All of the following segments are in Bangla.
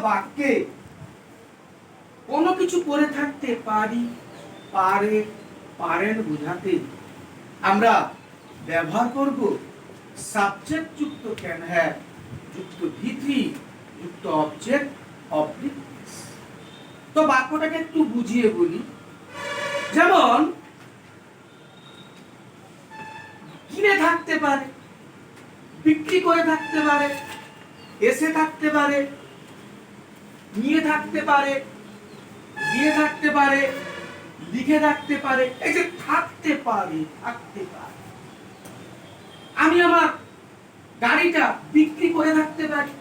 বাক্যে কোনো কিছু করে থাকতে পারি, পারে, পারেন বোঝাতে আমরা ব্যবহার করব সাবজেক্ট যুক্ত ক্যান হ্যাভ যুক্ত ভিত্তি যুক্ত অবজেক্ট অবলিক। তো বাক্যটাকে একটু বুঝিয়ে বলি। যেমন কিনে থাকতে পারে, বিক্রি করে থাকতে পারে, এসে থাকতে পারে, নিয়ে থাকতে পারে, দিয়ে থাকতে পারে, লিখে থাকতে পারে। এই যে থাকতে পারে, থাকতে পারে। আমি আমার গাড়িটা বিক্রি করে থাকতে পারি,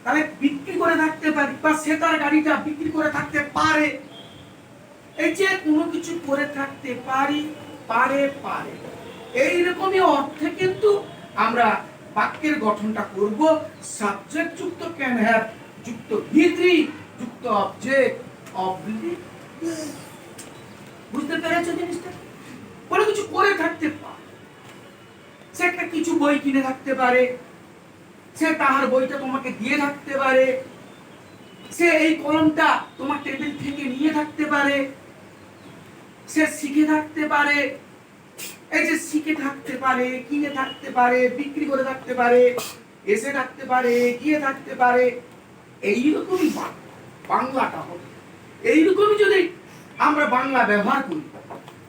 তাহলে বিক্রি করে থাকতে পারি, বা সে তার গাড়িটা বিক্রি করে থাকতে পারে। এই যে কোনো কিছু করে থাকতে পারি, পারে, পারে, এইরকমই অর্থে কিন্তু আমরা বাক্যের গঠনটা করব সাবজেক্ট যুক্ত ক্যান হ্যাভ যুক্ত ভিত্তি যুক্ত অবজেক্ট অবলিক। বুঝতে পেরেছো জিনিসটা? কোনো কিছু করে থাকতে পারে, সে একটা কিছু বই কিনে থাকতে পারে, সে তাহার বইটা তোমাকে দিয়ে থাকতে পারে, সে এই কলমটা তোমার টেবিল থেকে নিয়ে থাকতে পারে, সে শিখে থাকতে পারে। এই যে শিখে থাকতে পারে, কিনে থাকতে পারে, বিক্রি করে থাকতে পারে, এসে থাকতে পারে, গিয়ে থাকতে পারে। এইরকমই বাংলাটা হবে। এইরকমই যদি আমরা বাংলা ব্যবহার করি,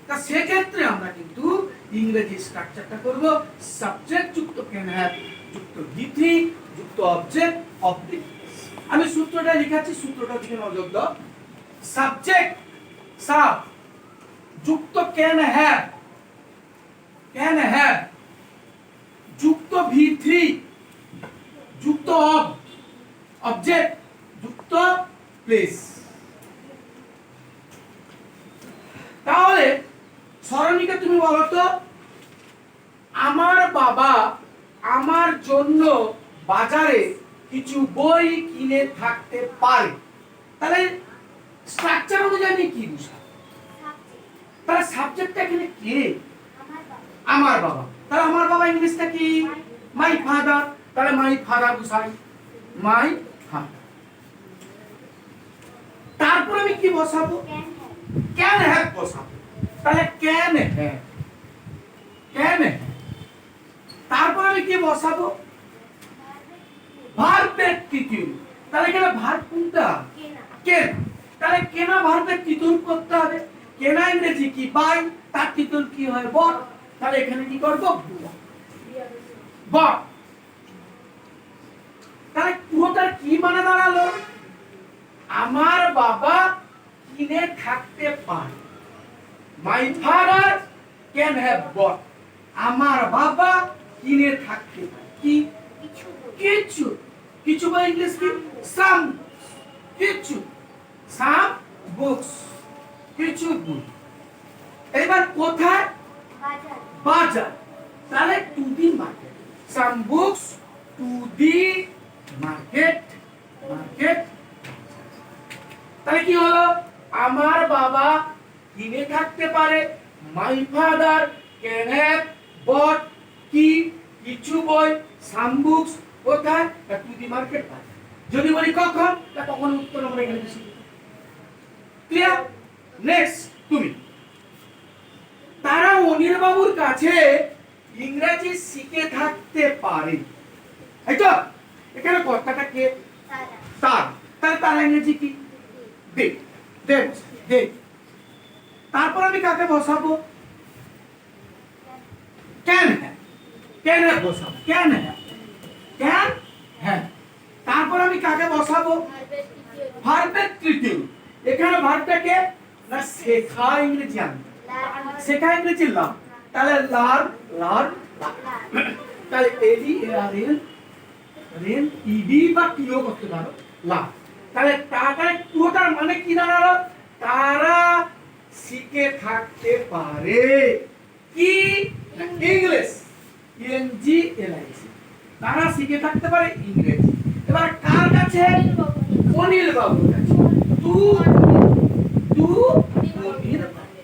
তা সেক্ষেত্রে আমরা কিন্তু ইংরেজি স্ট্রাকচারটা করব সাবজেক্ট যুক্ত ক্যান হ্যাভ যুক্ত ভিত্তি যুক্ত অবজেক্ট অবলিক। আমি সূত্রটা লিখাচ্ছি, সূত্রটার দিকে নজর দাও। সাবজেক্ট সাব যুক্ত ক্যান হ্যাভ, ক্যান হ্যাভ যুক্ত ভিত্তি যুক্ত অবজেক্ট যুক্ত প্লেস। তাহলে সরণিকা তুমি বলো তো, আমার বাবা আমার জন্য বাজারে কিছু বই কিনে থাকতে পারে। তাহলে স্ট্রাকচার অনুযায়ী আমি কি বুঝাবো? তাহলে সাবজেক্টটা এখানে কে? আমার বাবা। তাহলে আমার বাবা ইংলিশটা কি? My father. তাহলে মাই ফাদার বুঝাই, মাই ফাদার। তারপর আমি কি বসাবো? ক্যান হ্যাভ বসাবো। তাহলে ক্যান হ্যাভ, ক্যান হ্যাভ। তারপর আমি কি বসাবো? ভার্বের তৃতীয়। তাহলে এখানে ভার্ব কোনটা? কেন। তাহলে কেনা ভার্বের তৃতীয় করতে হবে। কেনা ইংরেজি কি? বাই, তার তৃতীয় কি হয়? বট। তাহলে এখানে কি করব? বট। তাহলে পুরোটার কি মানে দাঁড়ালো? আমার বাবা কিনে থাকতে পারে। My father can have bought. আমার বাবা কিনে থাকতে পারে কি? কিছু। কিছু বা ইংলিশ কি? সাম। কিছু, সাম বুকস, কিছু বই। এবার কোথায়? বাজার। তাহলে to the market. Some books to the market, market. তাহলে কি হলো? আমার বাবা কিনে থাকতে পারে। My father can have bought কি? কিছু বই, সাম বুকস। কোথায়? To the market. যদি বলি কখন, তা কখন উত্তর আমরা এখানে দিছি। ক্লিয়ার? নেক্সট তুমি। তারা অনিল বাবুর কাছে ইংরেজি শিখে থাকতে পারে। এই তো এখানে কথাটা কে? তার। তাহলে তারা ইংরেজি কি? দে। দে, দে। তারপর আমি কাকে বসাবো? Can have. ক্যান হ্যাভ বসাবো। Can have, can have. তারপর আমি কাকে বসাবো? ভার্বের তৃতীয়। এখানে ভার্বটা কে? না শেখা ইংরেজি আনবে। শেখা ইংরেজি লার্ন। তাহলে লার্ন, লার্ন। তাহলে এডি আর এল, রেন ইডি বা টিও করতে পারো, লার্ন। তাহলে তার পুরোটার মানে কি দাঁড়ালো? তারা শিখে থাকতে পারে কি? ইংলিশ। NG LIC. তারা শিখে থাকতে পারে ইংরেজি। এবার কার কাছে? অনিল বাবুর কাছে। তু তু অনিল বাবু,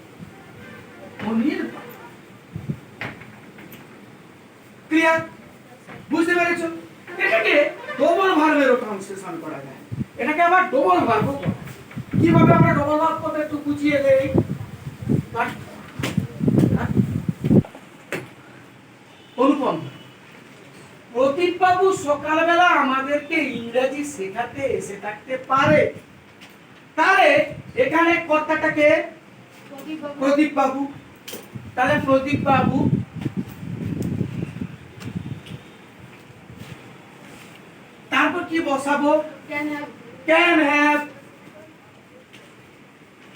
অনিল বাবু। ক্লিয়ার? বুঝতে পেরেছো? এটাকে ডবল ভার্বের রূপাংশ ট্রান্সলেশন করা যায়। এটাকে আবার ডবল ভার্ব বলা হয়। কিভাবে আমরা ডবল ভার্ব করতে একটু বুঝিয়ে দেই। অনুপম, প্রদীপ বাবু সকালবেলা আমাদেরকে ইংরেজি শেখাতে এসে থাকতে পারে। তাহলে এখানে কর্তাটাকে প্রদীপ বাবু, তাহলে প্রদীপ বাবু তারপর কি বসাবো? Can have.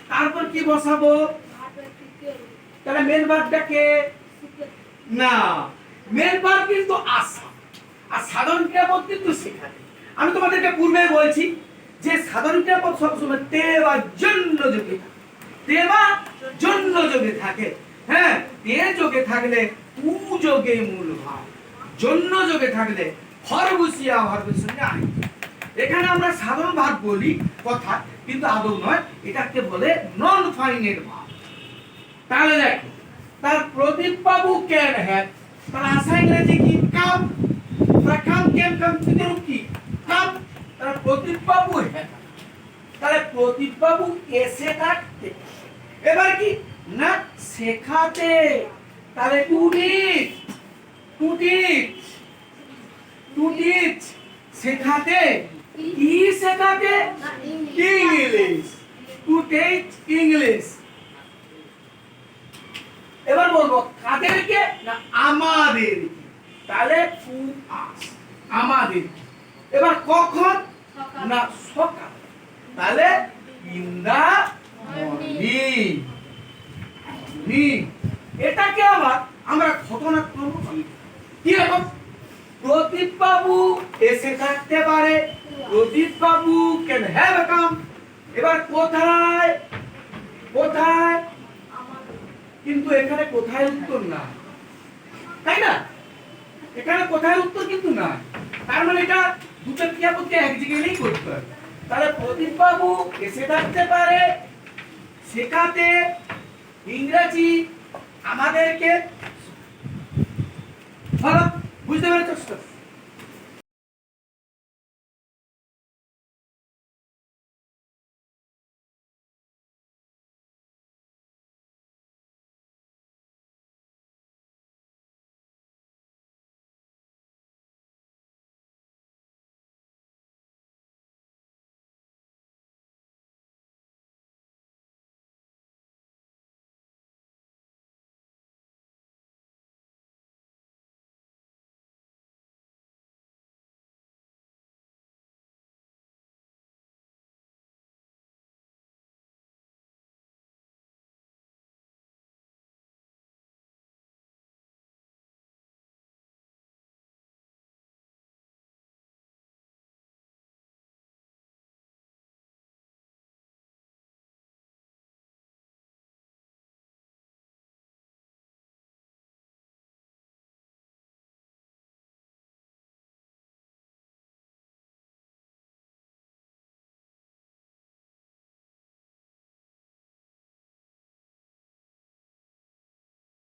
তারপর কি বসাবো? তাহলে মেন ভার্বটাকে না, মেন ভার্ব কিন্তু আসা, আর সাধারণ ক্রিয়াপদ কিন্তু শেখাতে। আমি তোমাদেরকে পূর্বে বলছি যে সাধারণ ক্রিয়াপদ সবসময় তে বা জন্য যোগে থাকে, তে বা জন্য যোগে থাকে। হ্যাঁ, তে যোগে থাকলে উ যোগে মূল ভাব, জন্য যোগে থাকলে হরবুসিয়া ভার্বের সঙ্গে আনি। এখানে আমরা সাধারণ ভার্ব বলি কথা, কিন্তু আদৌ নয়, এটাকে বলে নন ফাইনাইট ভার্ব। তাহলে দেখো, তার প্রদীপ বাবু ক্যান হ্যাভ, তার আশা ইংরেজি কি? কাম। তার কাম ক্যান কাম থেকে কি? কাম। তার প্রদীপ বাবু হ্যাভ, তাহলে প্রদীপ বাবু এসে থাকতে। এবার কি না শেখাতে, তাহলে to teach, to teach, to teach শেখাতে, কি শেখাতে? English, to teach English. এবার বলবো কাদেরকে? না আমাদের। তাহলে টু আস, আমাদের। এবার কখন? না সকাল, তাহলে ইন দা মর্নিং। এটাকে আবার আমরা ঘটনাক্রম কি রকম? প্রদীপ বাবু এসে থাকতে পারে, প্রদীপ বাবু ক্যান হ্যাভ কাম। এবার কোথায়? কোথায়? কিন্তু এখানে কোথায় উত্তর না, তাই না? এখানে কোথায় উত্তর কিন্তু না, তার মানে এটা দুটো ক্রিয়াপদকে এক জায়গায় করতে হবে। তাহলে প্রদীপ বাবু এসে থাকতে পারে শেখাতে ইংরেজি আমাদেরকে। ভালো বুঝতে পেরেছ?